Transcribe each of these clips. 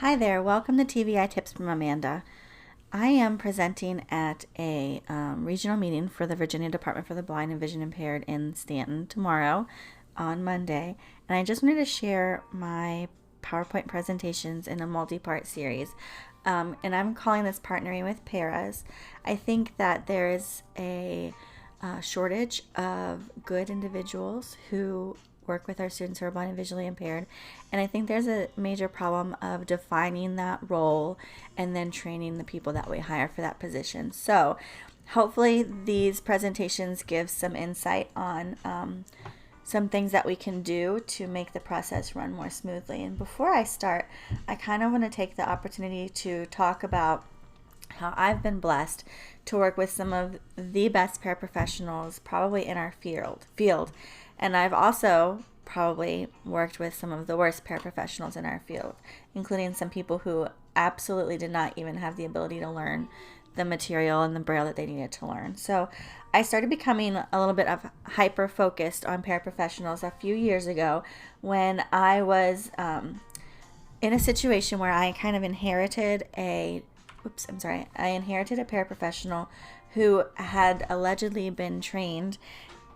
Hi there, welcome to TVI Tips from Amanda. I am presenting at a regional meeting for the Virginia Department for the Blind and Vision Impaired in Stanton tomorrow on Monday, and I just wanted to share my PowerPoint presentations in a multi-part series. And I'm calling this Partnering with Paras. I think that there is a shortage of good individuals who work with our students who are blind and visually impaired. And I think there's a major problem of defining that role and then training the people that we hire for that position. So hopefully these presentations give some insight on some things that we can do to make the process run more smoothly. And before I start, I kind of want to take the opportunity to talk about how I've been blessed to work with some of the best paraprofessionals probably in our field. And I've also probably worked with some of the worst paraprofessionals in our field, including some people who absolutely did not even have the ability to learn the material and the braille that they needed to learn. So I started becoming a little bit of hyper focused on paraprofessionals a few years ago when I was in a situation where I kind of inherited I inherited a paraprofessional who had allegedly been trained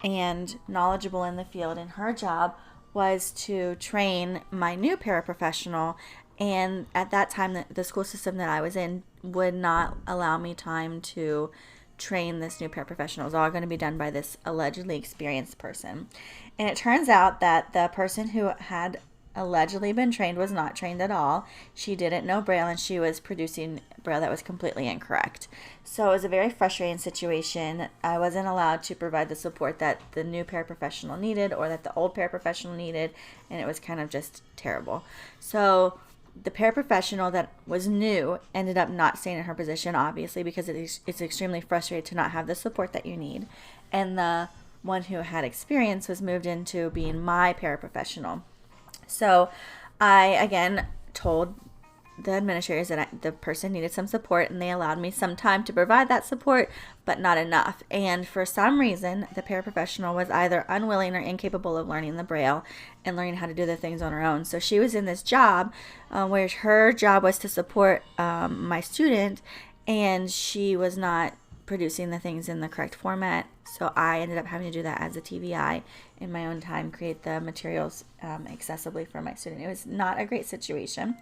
and knowledgeable in the field, and her job was to train my new paraprofessional. And at that time, the school system that I was in would not allow me time to train this new paraprofessional. It was all going to be done by this allegedly experienced person. And it turns out that the person who had allegedly been trained was not trained at all. She didn't know braille, and she was producing braille that was completely incorrect. So it was a very frustrating situation. I wasn't allowed to provide the support that the new paraprofessional needed or that the old paraprofessional needed, and it was kind of just terrible. So the paraprofessional that was new ended up not staying in her position, obviously, because it's extremely frustrating to not have the support that you need. And the one who had experience was moved into being my paraprofessional. So I, again, told the administrators that the person needed some support, and they allowed me some time to provide that support, but not enough. And for some reason, the paraprofessional was either unwilling or incapable of learning the braille and learning how to do the things on her own. So she was in this job where her job was to support my student, and she was not producing the things in the correct format. So I ended up having to do that as a TVI in my own time, create the materials accessibly for my student. It was not a great situation.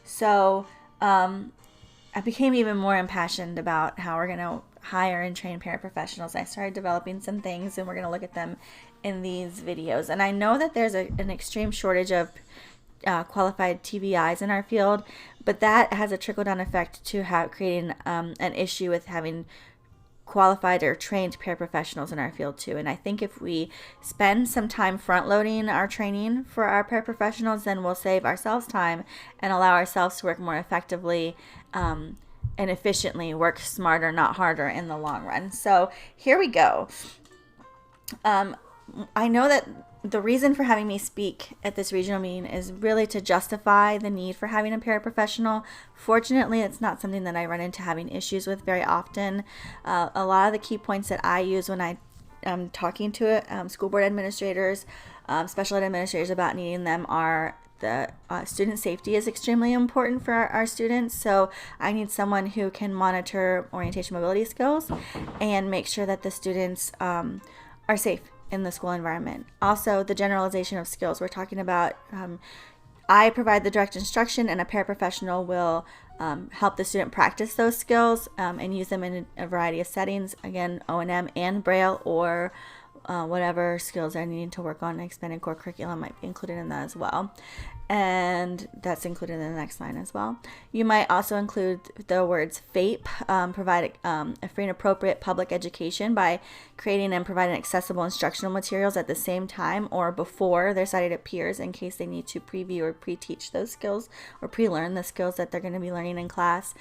So I became even more impassioned about how we're going to hire and train paraprofessionals. I started developing some things, and we're going to look at them in these videos. And I know that there's an extreme shortage of qualified TVIs in our field, but that has a trickle-down effect to creating an issue with having qualified or trained paraprofessionals in our field too. And I think if we spend some time front loading our training for our paraprofessionals, then we'll save ourselves time and allow ourselves to work more effectively and efficiently, work smarter, not harder in the long run. So here we go. I know that the reason for having me speak at this regional meeting is really to justify the need for having a paraprofessional. Fortunately, it's not something that I run into having issues with very often. A lot of the key points that I use when I am talking to school board administrators, special ed administrators about needing them are the student safety is extremely important for our students. So I need someone who can monitor orientation mobility skills and make sure that the students are safe in the school environment. Also, the generalization of skills. We're talking about I provide the direct instruction, and a paraprofessional will help the student practice those skills and use them in a variety of settings. Again, O&M and Braille, or whatever skills they're needing to work on. Expanded core curriculum might be included in that as well. And that's included in the next line as well. You might also include the words FAPE, provide a free and appropriate public education by creating and providing accessible instructional materials at the same time or before they're cited at peers in case they need to preview or pre-teach those skills or pre-learn the skills that they're going to be learning in class.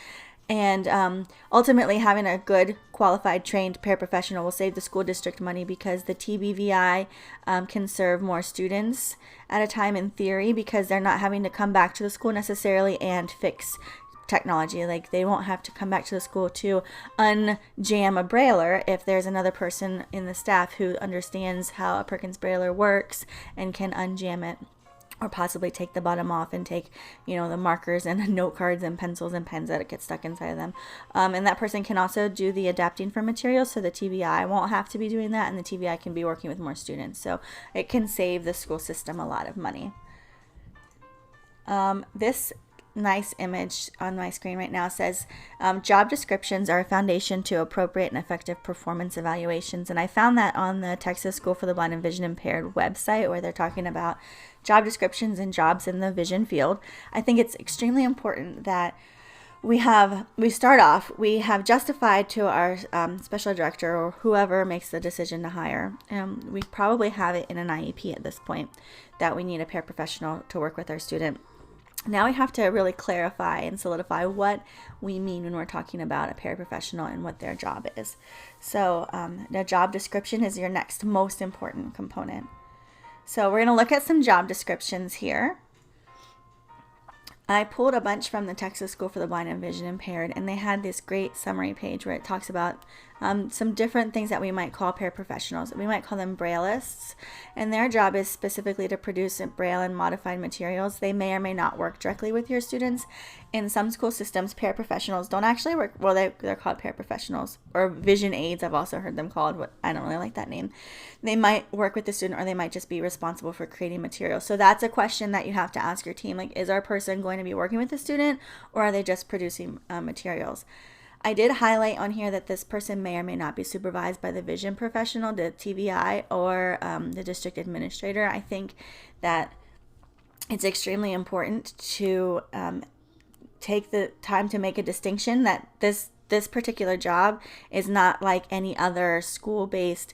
And ultimately, having a good, qualified, trained paraprofessional will save the school district money because the TBVI can serve more students at a time in theory because they're not having to come back to the school necessarily and fix technology. Like, they won't have to come back to the school to unjam a brailer if there's another person in the staff who understands how a Perkins brailer works and can unjam it. or possibly take the bottom off and take, the markers and note cards and pencils and pens that get stuck inside of them. And that person can also do the adapting for materials, so the TVI won't have to be doing that, and the TVI can be working with more students. So it can save the school system a lot of money. This nice image on my screen right now says job descriptions are a foundation to appropriate and effective performance evaluations. And I found that on the Texas School for the Blind and Vision Impaired website, where they're talking about job descriptions and jobs in the vision field. I think it's extremely important that we have justified to our special director or whoever makes the decision to hire. We probably have it in an IEP at this point that we need a paraprofessional to work with our student. Now we have to really clarify and solidify what we mean when we're talking about a paraprofessional and what their job is. So the job description is your next most important component. So we're going to look at some job descriptions here. I pulled a bunch from the Texas School for the Blind and Vision Impaired, and they had this great summary page where it talks about some different things that we might call paraprofessionals. We might call them braillists, and their job is specifically to produce braille and modified materials. They may or may not work directly with your students. In some school systems, paraprofessionals don't actually work. Well, they're called paraprofessionals, or vision aides. I've also heard them called. I don't really like that name. They might work with the student, or they might just be responsible for creating materials. So that's a question that you have to ask your team. Like, is our person going to be working with the student, or are they just producing materials? I did highlight on here that this person may or may not be supervised by the vision professional, the TVI, or the district administrator. I think that it's extremely important to take the time to make a distinction that this particular job is not like any other school-based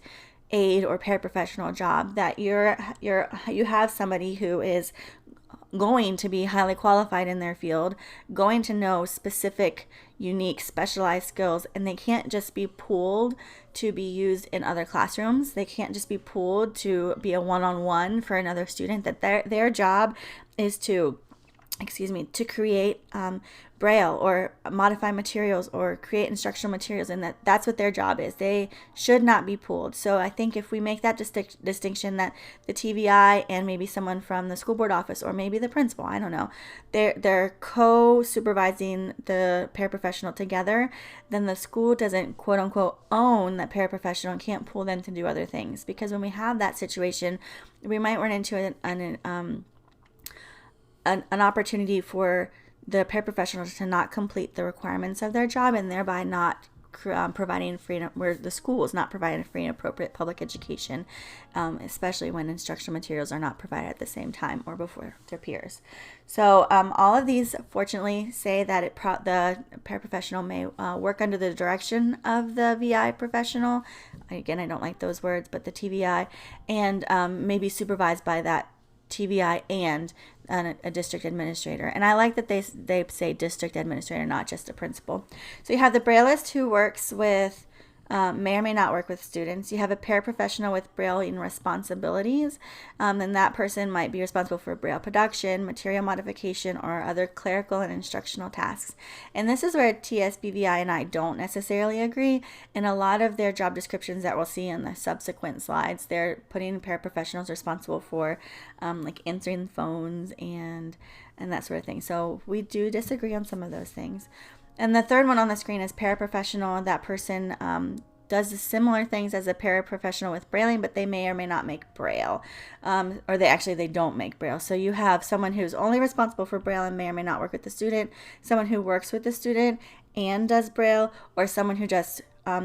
aide or paraprofessional job, that you have somebody who is going to be highly qualified in their field, going to know specific, unique, specialized skills, and they can't just be pooled to be used in other classrooms. They can't just be pooled to be a one-on-one for another student. That their job is to create braille or modify materials or create instructional materials, and that's what their job is. They should not be pooled. So I think if we make that distinction, that the TVI and maybe someone from the school board office or maybe the principal, I don't know, they're co-supervising the paraprofessional together, then the school doesn't quote unquote own that paraprofessional and can't pool them to do other things. Because when we have that situation, we might run into an opportunity for the paraprofessionals to not complete the requirements of their job, and thereby not providing free, where the school is not providing free and appropriate public education, especially when instructional materials are not provided at the same time or before their peers. So all of these, fortunately, say that the paraprofessional may work under the direction of the VI professional. Again, I don't like those words, but the TVI, and may be supervised by that TVI and a district administrator. And I like that they say district administrator, not just a principal. So you have the braillist who works with, may or may not work with students. You have a paraprofessional with brailling responsibilities, and that person might be responsible for braille production, material modification, or other clerical and instructional tasks. And this is where TSBVI and I don't necessarily agree. In a lot of their job descriptions that we'll see in the subsequent slides, they're putting paraprofessionals responsible for like answering phones and that sort of thing. So we do disagree on some of those things. And the third one on the screen is paraprofessional. That person does similar things as a paraprofessional with brailing, but they may or may not make braille, or they don't make braille. So you have someone who's only responsible for braille and may or may not work with the student, someone who works with the student and does braille, or someone who just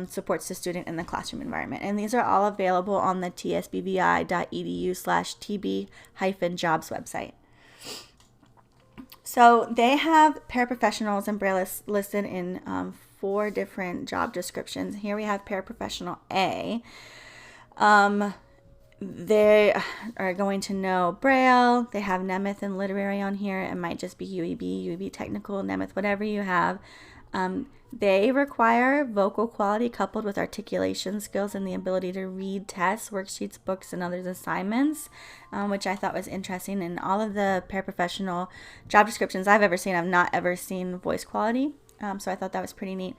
supports the student in the classroom environment. And these are all available on the tsbvi.edu/tb-jobs website. So they have paraprofessionals and braillists listed in 4 different job descriptions. Here we have paraprofessional A. They are going to know braille. They have Nemeth and literary on here. It might just be UEB technical, Nemeth, whatever you have. They require vocal quality coupled with articulation skills and the ability to read tests, worksheets, books, and others assignments, which I thought was interesting. In all of the paraprofessional job descriptions I've ever seen, I've not ever seen voice quality, so I thought that was pretty neat.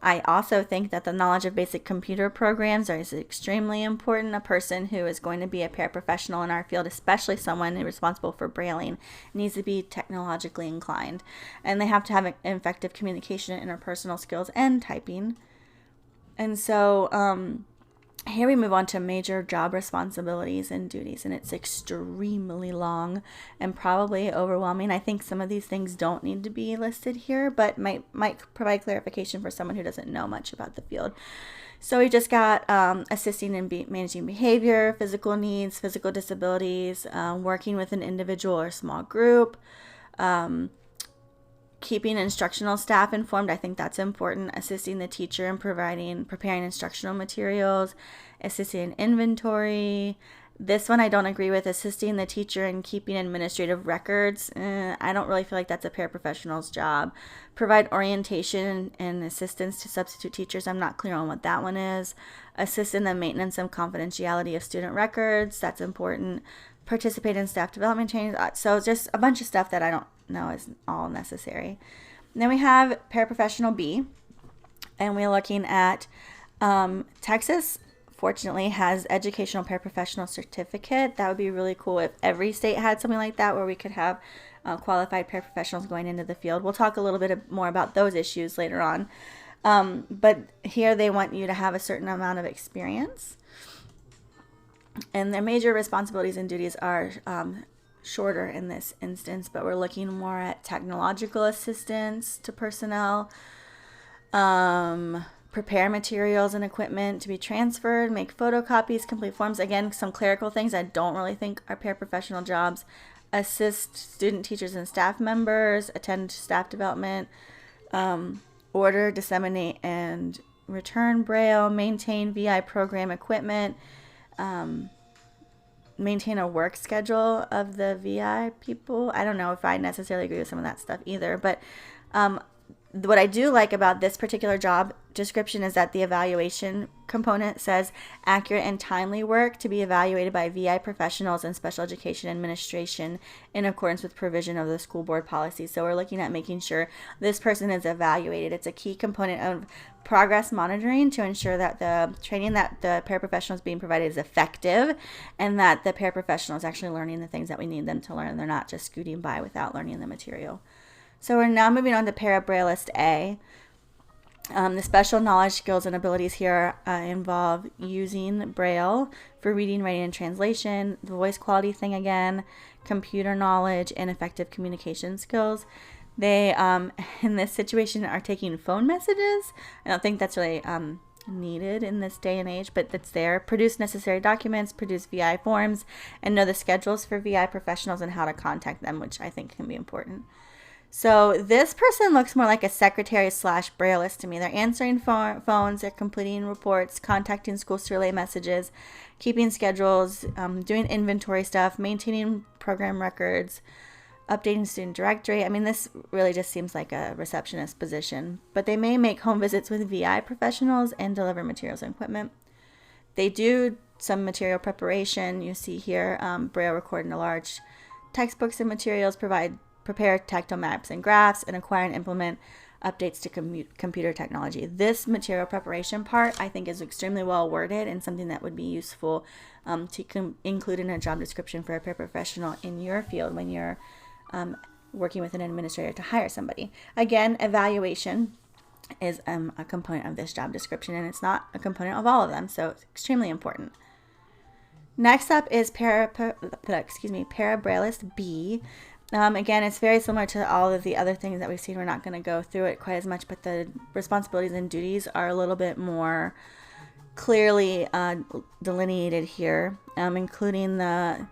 I also think that the knowledge of basic computer programs is extremely important. A person who is going to be a paraprofessional in our field, especially someone responsible for brailing, needs to be technologically inclined. And they have to have effective communication, interpersonal skills, and typing. And so here we move on to major job responsibilities and duties, and it's extremely long and probably overwhelming. I think some of these things don't need to be listed here, but might provide clarification for someone who doesn't know much about the field. So we just got assisting in managing behavior, physical needs, physical disabilities, working with an individual or small group, keeping instructional staff informed. I think that's important. Assisting the teacher in preparing instructional materials, assisting in inventory. This one I don't agree with. Assisting the teacher in keeping administrative records. I don't really feel like that's a paraprofessional's job. Provide orientation and assistance to substitute teachers. I'm not clear on what that one is. Assist in the maintenance and confidentiality of student records. That's important. Participate in staff development trainings. So just a bunch of stuff that I don't know is all necessary. And then we have paraprofessional B, and we're looking at Texas. Fortunately, has educational paraprofessional certificate. That would be really cool if every state had something like that, where we could have qualified paraprofessionals going into the field. We'll talk a little bit more about those issues later on. But here they want you to have a certain amount of experience. And their major responsibilities and duties are shorter in this instance, but we're looking more at technological assistance to personnel, prepare materials and equipment to be transferred, make photocopies, complete forms. Again, some clerical things I don't really think are paraprofessional jobs. Assist student teachers and staff members, attend staff development, order, disseminate, and return Braille, maintain VI program equipment, maintain a work schedule of the VI people. I don't know if I necessarily agree with some of that stuff either, but what I do like about this particular job description is that the evaluation component says accurate and timely work to be evaluated by VI professionals and special education administration in accordance with provision of the school board policy. So we're looking at making sure this person is evaluated. It's a key component of progress monitoring to ensure that the training that the paraprofessional is being provided is effective, and that the paraprofessional is actually learning the things that we need them to learn. They're not just scooting by without learning the material. So we're now moving on to Parabraillist A. The special knowledge, skills, and abilities here involve using Braille for reading, writing, and translation, the voice quality thing again, computer knowledge, and effective communication skills. They, in this situation, are taking phone messages. I don't think that's really needed in this day and age, but it's there. Produce necessary documents, produce VI forms, and know the schedules for VI professionals and how to contact them, which I think can be important. So this person looks more like a secretary / Brailleist to me. They're answering phones, they're completing reports, contacting schools to relay messages, keeping schedules, doing inventory stuff, maintaining program records, updating student directory. I mean, this really just seems like a receptionist position, but they may make home visits with VI professionals and deliver materials and equipment. They do some material preparation. You see here, Braille record in a large textbooks and materials, prepare tactile maps and graphs, and acquire and implement updates to computer technology. This material preparation part I think is extremely well worded and something that would be useful to include in a job description for a paraprofessional in your field when you're working with an administrator to hire somebody. Again, evaluation is a component of this job description, and it's not a component of all of them, so it's extremely important. Next up is Parabraillist B. Again, it's very similar to all of the other things that we've seen. We're not going to go through it quite as much, but the responsibilities and duties are a little bit more clearly delineated here, including the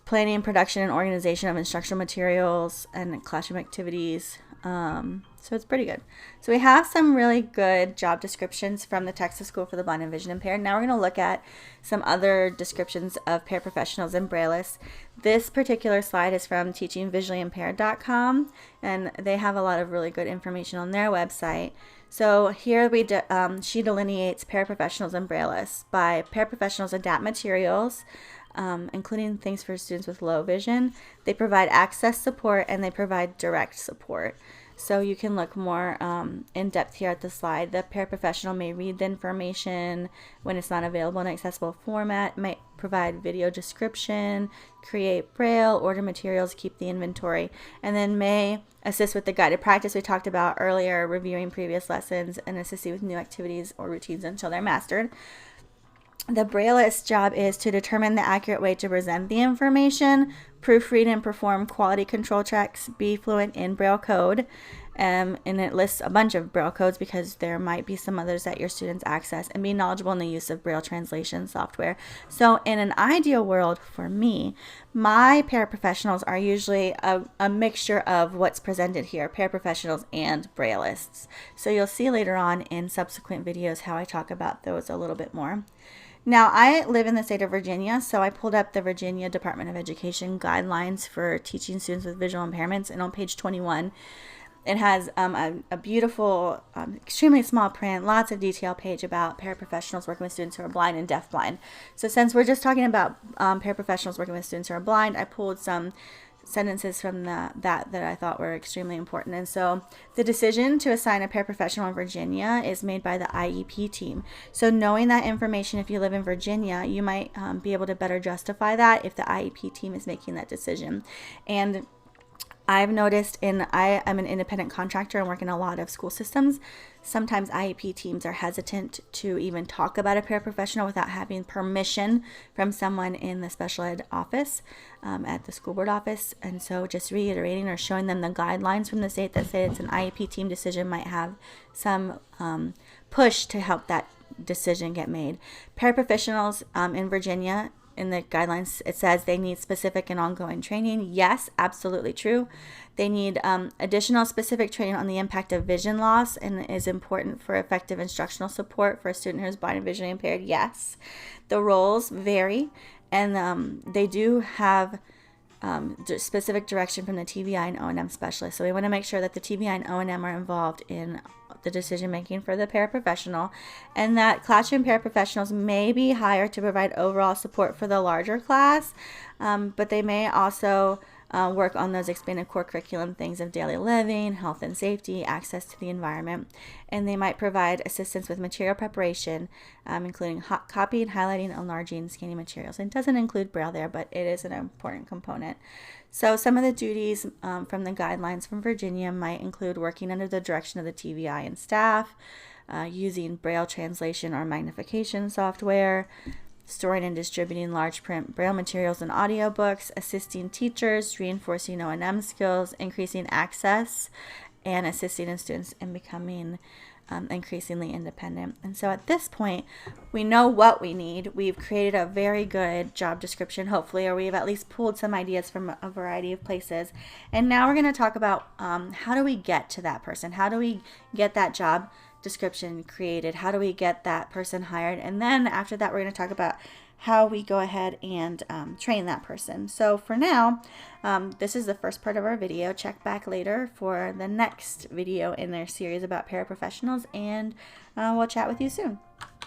planning and production and organization of instructional materials and classroom activities. So it's pretty good. So we have some really good job descriptions from the Texas School for the Blind and Vision Impaired. Now we're going to look at some other descriptions of paraprofessionals and Braillists. This particular slide is from teachingvisuallyimpaired.com, and they have a lot of really good information on their website. So here she delineates paraprofessionals and Braillists by paraprofessionals adapt materials, including things for students with low vision. They provide access support, and they provide direct support. So you can look more in depth here at the slide. The paraprofessional may read the information when it's not available in an accessible format, might provide video description, create braille, order materials, keep the inventory, and then may assist with the guided practice we talked about earlier, reviewing previous lessons and assisting with new activities or routines until they're mastered. The brailleist's job is to determine the accurate way to present the information, proofread and perform quality control checks, be fluent in braille code, and it lists a bunch of braille codes because there might be some others that your students access, and be knowledgeable in the use of braille translation software. So in an ideal world for me, my paraprofessionals are usually a mixture of what's presented here, paraprofessionals and braillists. So you'll see later on in subsequent videos how I talk about those a little bit more. Now, I live in the state of Virginia, so I pulled up the Virginia Department of Education guidelines for teaching students with visual impairments, and on page 21, it has a beautiful, extremely small print, lots of detail page about paraprofessionals working with students who are blind and deafblind. So since we're just talking about paraprofessionals working with students who are blind, I pulled some sentences from that I thought were extremely important. And so the decision to assign a paraprofessional in Virginia is made by the IEP team. So knowing that information, if you live in Virginia, you might be able to better justify that if the IEP team is making that decision. And I've noticed I am an independent contractor and work in a lot of school systems. Sometimes IEP teams are hesitant to even talk about a paraprofessional without having permission from someone in the special ed office at the school board office. And so just reiterating or showing them the guidelines from the state that say it's an IEP team decision might have some push to help that decision get made. Paraprofessionals in Virginia, in the guidelines, it says they need specific and ongoing training. Yes, absolutely true. They need additional specific training on the impact of vision loss and is important for effective instructional support for a student who is blind and visually impaired. Yes. The roles vary, and they do have specific direction from the TVI and O&M specialist. So we want to make sure that the TVI and O&M are involved in the decision making for the paraprofessional, and that classroom paraprofessionals may be hired to provide overall support for the larger class, but they may also work on those expanded core curriculum things of daily living, health and safety, access to the environment, and they might provide assistance with material preparation, including copying, highlighting, enlarging, scanning materials. It doesn't include Braille there, but it is an important component. So some of the duties from the guidelines from Virginia might include working under the direction of the TVI and staff, using Braille translation or magnification software, storing and distributing large print Braille materials and audiobooks, assisting teachers, reinforcing O&M skills, increasing access, and assisting in students in becoming increasingly independent. And so at this point, we know what we need. We've created a very good job description, hopefully, or we've at least pulled some ideas from a variety of places. And now we're going to talk about how do we get to that person? How do we get that job description created? How do we get that person hired? And then after that, we're going to talk about how we go ahead and train that person. So for now, this is the first part of our video. Check back later for the next video in their series about paraprofessionals, and we'll chat with you soon.